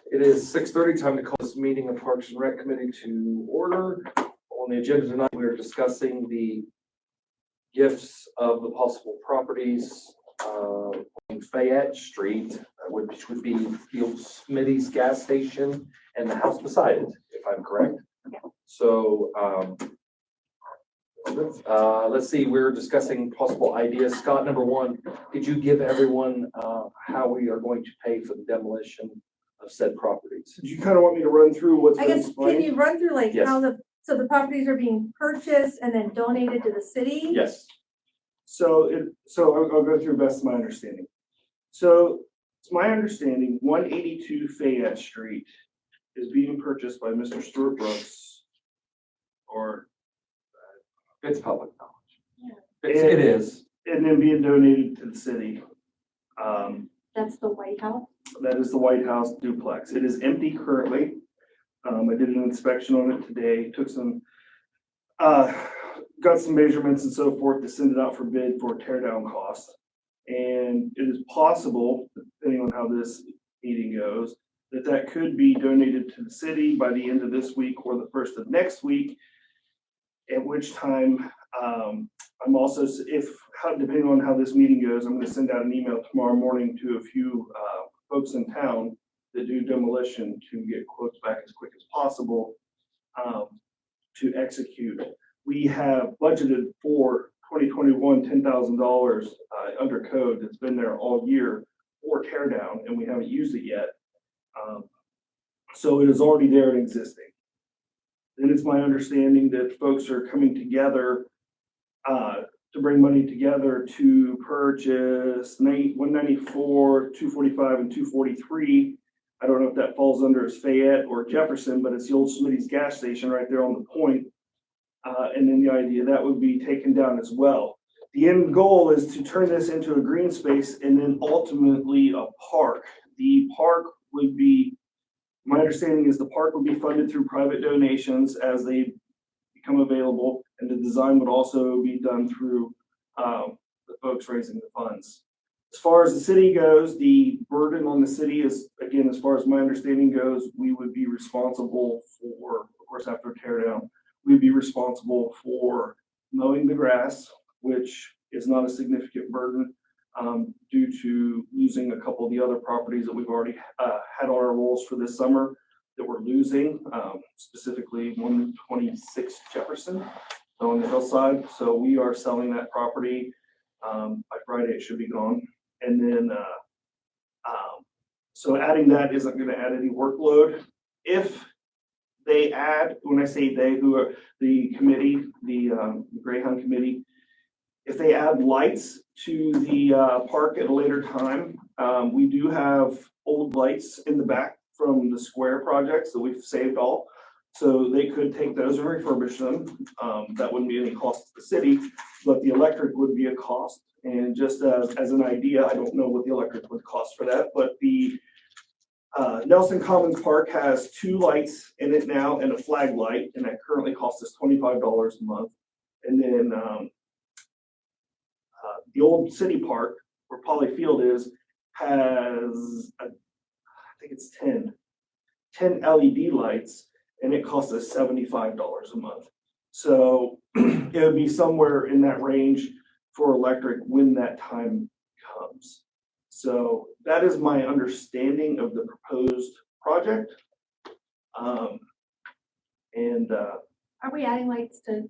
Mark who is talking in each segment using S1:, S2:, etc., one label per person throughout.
S1: It is 6:30, time to call this meeting of Parks and Rec Committee to order. On the agenda tonight, we are discussing the gifts of the possible properties on Fayette Street, which would be the old Smitty's gas station and the house beside it, if I'm correct.
S2: Yeah.
S1: So, let's see, we're discussing possible ideas. Scott, number one, could you give everyone how we are going to pay for the demolition of said properties?
S3: Do you kind of want me to run through what's
S2: I
S3: been
S2: guess,
S3: explained?
S2: can you run through like
S1: Yes.
S2: how so the properties are being purchased and then donated to the city?
S1: Yes.
S3: So I'll go through best of my understanding. So it's my understanding 182 Fayette Street is being purchased by Mr. Stuart Brooks, or
S1: It's public knowledge.
S3: Yeah.
S1: It is.
S3: and then being donated to the city.
S2: That's the White House?
S3: That is the White House duplex. It is empty currently. I did an inspection on it today, took some, got some measurements and so forth to send it out for bid for tear down cost. And it is possible, depending on how this meeting goes, that could be donated to the city by the end of this week or the first of next week. At which time, I'm also, depending on how this meeting goes, I'm gonna send out an email tomorrow morning to a few, folks in town that do demolition to get quotes back as quick as possible, to execute. We have budgeted for 2021, $10,000, under code that's been there all year for tear down, and we haven't used it yet. So it is already there and existing. And it's my understanding that folks are coming together to bring money together to purchase 194, 245, and 243. I don't know if that falls under as Fayette or Jefferson, but it's the old Smitty's gas station right there on the point. And then the idea that would be taken down as well. The end goal is to turn this into a green space and then ultimately a park. The park would be, my understanding is the park would be funded through private donations as they become available, and the design would also be done through the folks raising the funds. As far as the city goes, the burden on the city is, again, as far as my understanding goes, we would be responsible for, of course, after tear down, we'd be responsible for mowing the grass, which is not a significant burden due to losing a couple of the other properties that we've already had on our rolls for this summer that we're losing, specifically 126 Jefferson on the hillside. So we are selling that property. By Friday, it should be gone. And then, so adding that isn't going to add any workload. If they add, when I say they, who are the committee, the Greyhound committee, if they add lights to the park at a later time, we do have old lights in the back from the square projects that we've saved all. So they could take those and refurbish them. That wouldn't be any cost to the city, but the electric would be a cost. And just as an idea, I don't know what the electric would cost for that, but the Nelson Commons Park has 2 lights in it now and a flag light, and that currently costs us $25 a month. And then the old city park where Poly Field is has, I think it's 10 LED lights, and it costs us $75 a month. So it would be somewhere in that range for electric when that time comes. So that is my understanding of the proposed project.
S2: Are we adding lights to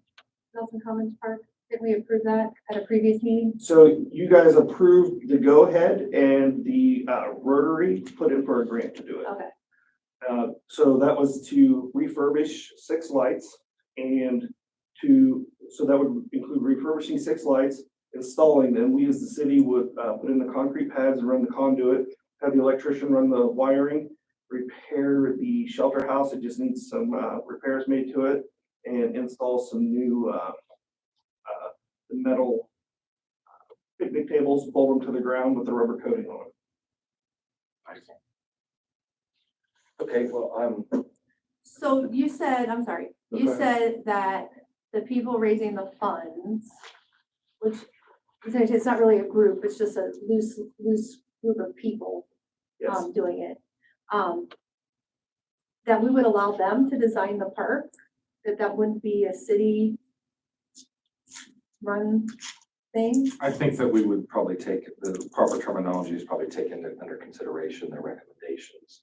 S2: Nelson Commons Park? Did we approve that at a previous meeting?
S3: So you guys approved the go-ahead, and the Rotary put in for a grant to do it.
S2: Okay.
S3: So that was to refurbish 6 lights, and so that would include refurbishing 6 lights, installing them. We as the city would put in the concrete pads and run the conduit, have the electrician run the wiring, repair the shelter house. It just needs some repairs made to it, and install some new metal picnic tables, bolt them to the ground with the rubber coating on it.
S1: Okay, well,
S2: So you said, I'm sorry, you said that the people raising the funds, which it's not really a group, it's just a loose group of people
S3: Yes.
S2: doing it. that we would allow them to design the park, that wouldn't be a city run thing?
S1: I think that we would probably take, the proper terminology is probably taken under consideration their recommendations.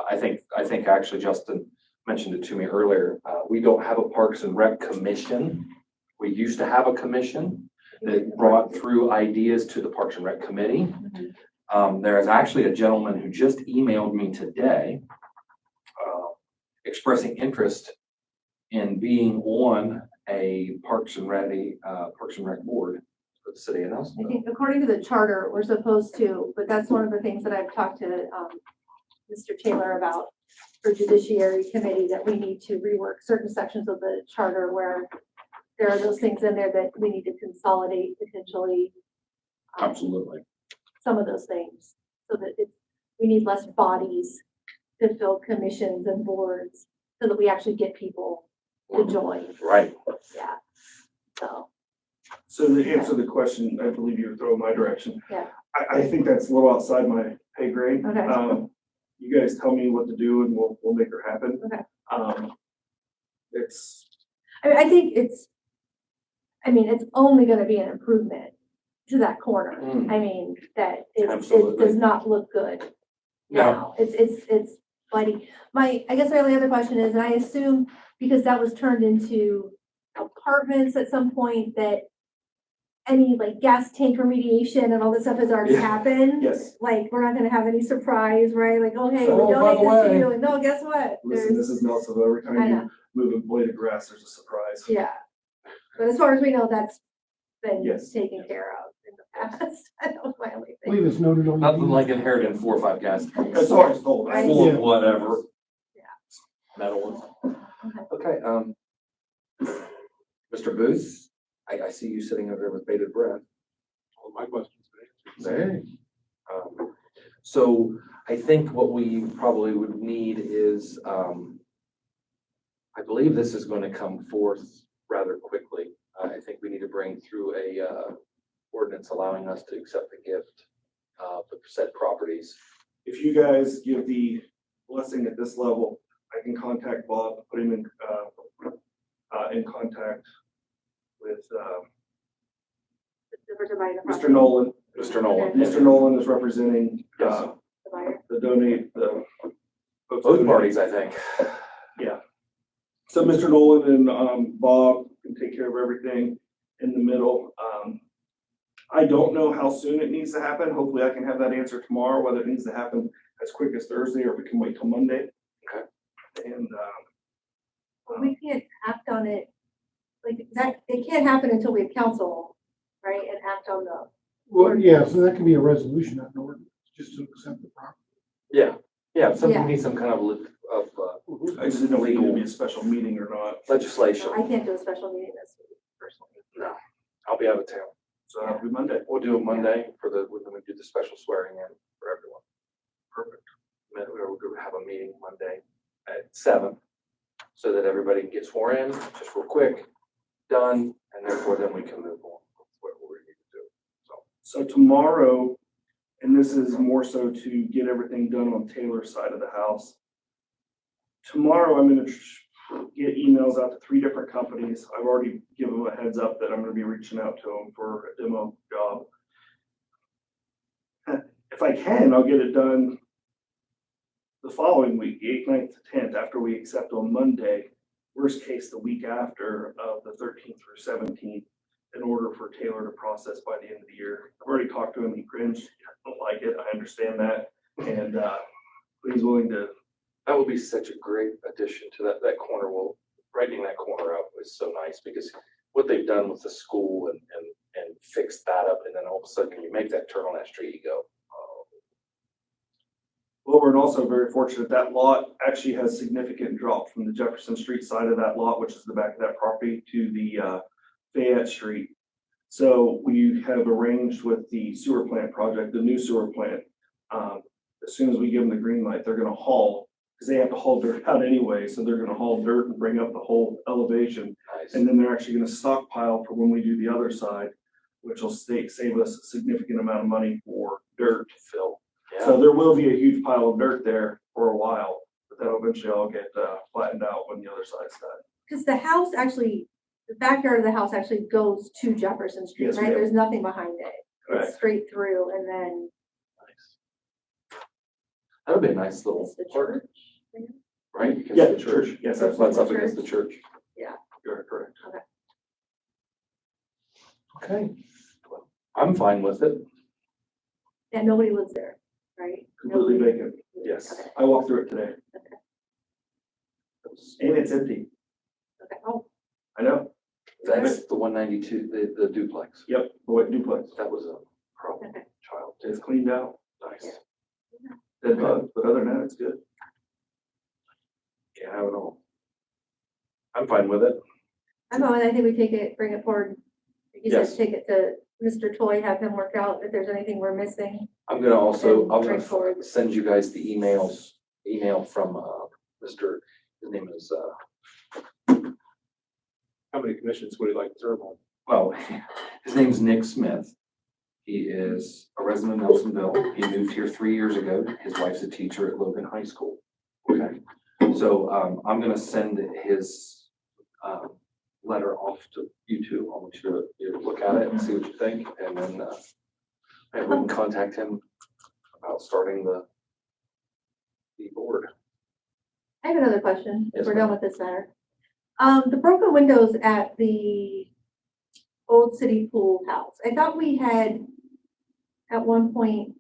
S1: I think actually Justin mentioned it to me earlier. We don't have a Parks and Rec commission. We used to have a commission that brought through ideas to the Parks and Rec committee. There is actually a gentleman who just emailed me today expressing interest in being on a Parks and Rec board for the city of
S2: I
S1: Nelsonville.
S2: think according to the charter, we're supposed to, but that's one of the things that I've talked to Mr. Taylor about for Judiciary Committee, that we need to rework certain sections of the charter where there are those things in there that we need to consolidate potentially.
S1: Absolutely.
S2: Some of those things, so that we need less bodies to fill commissions and boards, so that we actually get people to join.
S1: Right.
S2: Yeah, so.
S3: So to answer the question, I believe you were throwing my direction.
S2: Yeah.
S3: I think that's a little outside my pay grade.
S2: Okay.
S3: You guys tell me what to do and we'll make it happen.
S2: Okay.
S3: It's,
S2: I think it's only gonna be an improvement to that corner. I mean, that it
S1: Absolutely.
S2: does not look good
S1: No,
S2: now. It's bloody. I guess my only other question is, and I assume because that was turned into apartments at some point, that any like gas tank remediation and all this stuff has already
S1: Yeah.
S2: happened.
S3: yes,
S2: Like, we're not gonna have any surprise, right? Like, oh, hey, we
S1: Oh, by
S2: donate
S1: the
S2: this to
S1: way.
S2: you, and no, guess what?
S3: listen, this is Nelsonville. Every
S2: I
S3: time
S2: know.
S3: you move a blade of grass, there's a surprise.
S2: Yeah, but as far as we know, that's been
S3: Yes.
S2: taken care of in the past. That was my only
S4: I believe
S2: thing.
S4: it's noted on. the
S1: nothing
S4: deed.
S1: like inheriting 4 or 5 gas tanks.
S3: That's all I was told.
S2: Right.
S1: Full of
S4: Yeah.
S1: whatever.
S2: Yeah.
S1: Metal ones. Okay, Mr. Booth, I see you sitting over there with bated breath.
S5: All my questions have been answered.
S1: Hey. So I think what we probably would need is, I believe this is going to come forth rather quickly. I think we need to bring through a ordinance allowing us to accept the gift for said properties.
S3: If you guys give the blessing at this level, I can contact Bob, put him in contact with Mr. Nolan.
S1: Mr. Nolan.
S2: Okay.
S3: Mr. Nolan is representing
S1: Yes.
S2: The buyer.
S3: the folks
S1: Both
S3: donate.
S1: parties, I think.
S3: Yeah. So Mr. Nolan and Bob can take care of everything in the middle. I don't know how soon it needs to happen. Hopefully I can have that answer tomorrow, whether it needs to happen as quick as Thursday or if it can wait till Monday.
S1: Okay.
S3: And,
S2: Well, we can't act on it, like, that, it can't happen until we have council, right, and act on the.
S4: Well, yeah, so that could be a resolution, not an ordinance, just to accept the property.
S1: Yeah,
S2: Yeah.
S1: we need some kind of
S3: I just didn't know if it would be a special meeting or not.
S1: legislation.
S2: I can't do a special meeting this week personally.
S1: No, I'll be out of town.
S3: So that'll be Monday.
S1: We'll do it Monday when we do the special swearing in for everyone.
S3: Perfect.
S1: Then we're going to have a meeting Monday at 7, so that everybody can get sworn in, just real quick, done, and therefore then we can move on with what we need to do.
S3: So tomorrow, and this is more so to get everything done on Taylor's side of the house. Tomorrow, I'm gonna get emails out to 3 different companies. I've already given them a heads up that I'm gonna be reaching out to them for a demo job. If I can, I'll get it done the following week, the 8th, 9th, 10th, after we accept on Monday. Worst case, the week after of the 13th through 17th, in order for Taylor to process by the end of the year. I've already talked to him, he cringed, I don't like it, I understand that, and, he's willing to.
S1: That would be such a great addition to that corner. Well, writing that corner up is so nice because what they've done with the school and fixed that up, and then all of a sudden you make that turn on that street, you go, oh.
S3: Well, we're also very fortunate that lot actually has significant drop from the Jefferson Street side of that lot, which is the back of that property, to the Fayette Street. So we have arranged with the sewer plant project, the new sewer plant. As soon as we give them the green light, they're gonna haul, because they have to haul dirt out anyway, so they're gonna haul dirt and bring up the whole elevation.
S1: Nice.
S3: And then they're actually gonna stockpile for when we do the other side, which will save us a significant amount of money for dirt.
S1: Phil.
S3: So
S1: Yeah.
S3: there will be a huge pile of dirt there for a while, but that'll eventually all get flattened out when the other side's done.
S2: Because the house actually, the backyard of the house actually goes to Jefferson Street,
S3: Yes,
S2: right?
S3: ma'am.
S2: There's nothing behind it.
S3: Correct.
S2: It's straight through and then
S1: Nice. That'll be a nice little
S2: it's the
S1: park,
S2: church. there.
S1: right? Against
S3: Yeah,
S1: the church.
S3: church, yes,
S1: That's
S3: that's
S1: what's up against the church.
S2: Yeah.
S1: You're correct.
S2: Okay.
S1: Okay. Well, I'm fine with it.
S2: Yeah, nobody lives there, right?
S3: completely
S2: Nobody-
S3: vacant. Yes,
S2: Okay.
S3: I walked through it today
S2: Okay.
S3: and it's empty.
S2: Okay. Oh,
S3: I know.
S1: That's the 192, the duplex.
S3: Yep, the white duplex.
S1: That was a problem
S2: okay.
S1: child.
S3: It's cleaned out.
S1: Nice.
S3: Dead bugs, but other than that, it's good.
S1: Can't have it all. I'm fine with it.
S2: I think we take it, bring it forward. Like you
S1: Yes.
S2: said, take it to Mr. Toy, have him work out if there's anything we're missing.
S1: I'm gonna also,
S2: And
S1: I'm
S2: bring
S1: gonna
S2: forward.
S1: send you guys the email from, Mr., his name is,
S5: How many commissions would you like to serve on?
S1: well, his name's Nick Smith. He is a resident of Nelsonville. He moved here 3 years ago. His wife's a teacher at Logan High School. Okay, so, I'm gonna send his, letter off to you two. I want you to look at it and see what you think, and then, and we can contact him about starting the board.
S2: I have another question, if
S1: Yes,
S2: we're
S1: ma'am.
S2: done with this matter. The broken windows at the old city pool house, I thought we had at one point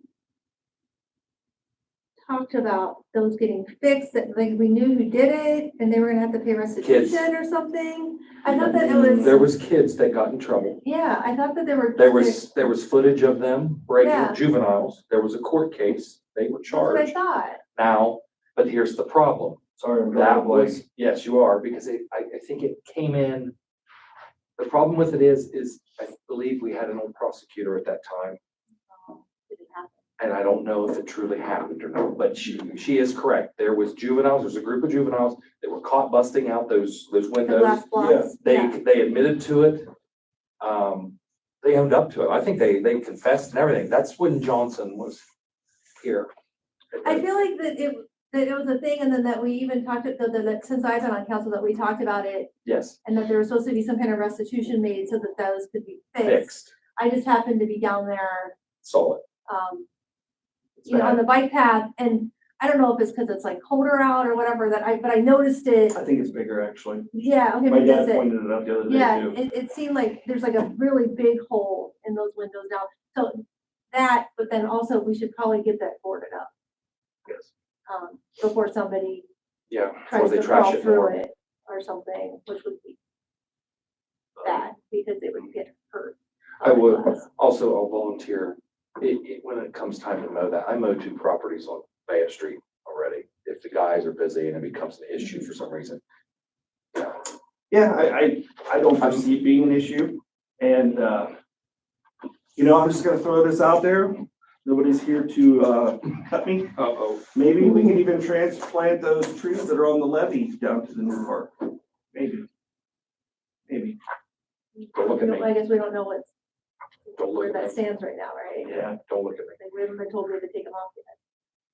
S2: talked about those getting fixed, that like we knew who did it and they were gonna have to pay restitution or something. I thought that it
S1: There
S2: was,
S1: was kids that got in trouble.
S2: yeah, I thought that there were.
S1: There was footage of them breaking
S2: Yeah.
S1: juveniles. There was a court case. They were
S2: That's what I
S1: charged.
S2: thought.
S1: Now, but here's the problem.
S3: Sorry, I'm
S1: That
S3: drawing a blank.
S1: was, yes, you are, because I think it came in. The problem with it is I believe we had an old prosecutor at that time,
S2: Didn't happen.
S1: and I don't know if it truly happened or not, but she is correct. There was juveniles, there's a group of juveniles that were caught busting out those
S2: The
S1: windows.
S2: glass blocks. Yeah.
S1: They admitted to it. They owned up to it. I think they confessed and everything. That's when Johnson was here.
S2: I feel like that it was a thing, and then that we even talked that since I've been on council, that we talked about it,
S1: Yes,
S2: and that there was supposed to be some kind of restitution made so that those could be fixed.
S1: fixed,
S2: I just happened to be down there,
S1: saw it. It's
S2: you know, on
S1: bad.
S2: the bike path, and I don't know if it's because it's like colder out or whatever, but I noticed it.
S3: I think it's bigger, actually.
S2: Yeah, okay,
S3: My
S2: because
S3: dad pointed it out the other day
S2: yeah,
S3: too.
S2: it seemed like there's like a really big hole in those windows now. So that, but then also we should probably get that boarded up,
S3: Yes.
S2: before somebody
S1: Yeah, before
S2: tries
S1: they
S2: to
S1: trash
S2: crawl
S1: it
S2: through
S1: more.
S2: it or something, which would be bad because they would get hurt.
S1: I would.
S2: otherwise.
S1: Also, I'll volunteer, when it comes time to mow that, I mow 2 properties on Bay Street already. If the guys are busy and it becomes an issue for some reason.
S3: Yeah, I don't foresee it being an issue. And, you know, I'm just gonna throw this out there. Nobody's here to, cut me.
S1: Uh-oh.
S3: Maybe we can even transplant those trees that are on the levee down to the new park. Maybe. Maybe.
S1: Don't look at me.
S2: I guess we don't know
S1: Don't
S2: where
S1: look
S2: that
S1: at me.
S2: stands right now, right?
S1: Yeah, don't look at me.
S2: Like, we haven't been told we have to take them off yet.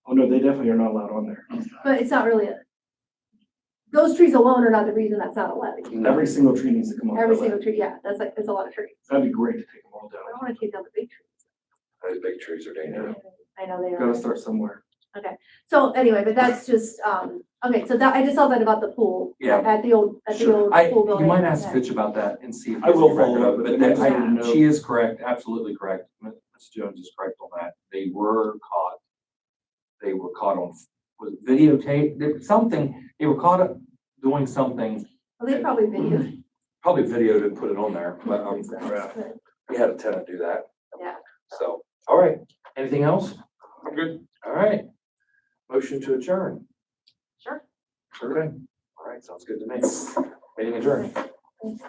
S3: Oh, no, they definitely are not allowed on there.
S2: But it's not really those trees alone are not the reason that's not a levy.
S3: Every single tree needs to come off.
S2: Every
S3: that
S2: single
S3: levee.
S2: tree, yeah, that's a lot of trees.
S3: That'd be great to take them all
S2: I don't
S3: down.
S2: wanna take down the big trees.
S1: Those big trees are dangerous.
S2: I know they
S3: Gotta
S2: are.
S3: start somewhere.
S2: So anyway, but that's just, okay, so that, I just saw that about the pool.
S1: Yeah.
S2: At the old pool
S1: You
S2: building.
S1: might ask
S2: Yeah.
S1: Fitch about that and see if.
S3: I will
S1: there's any record
S3: follow
S1: of
S3: up
S1: it,
S3: with
S1: but
S3: him. I just
S2: wanted to
S3: know.
S1: she is correct, absolutely correct. Ms. Jones is correct on that. They were caught on, was it videotape, something, they were caught doing something,
S2: Well, they probably videoed.
S1: probably videoed and put it on there, but,
S3: Yeah.
S2: But,
S1: we had a tenant do that.
S2: Yeah.
S1: So, all right, anything else?
S5: I'm good.
S1: All right. Motion to adjourn.
S2: Sure.
S1: Okay, all right, sounds good to me. Meeting adjourned.
S2: Thanks.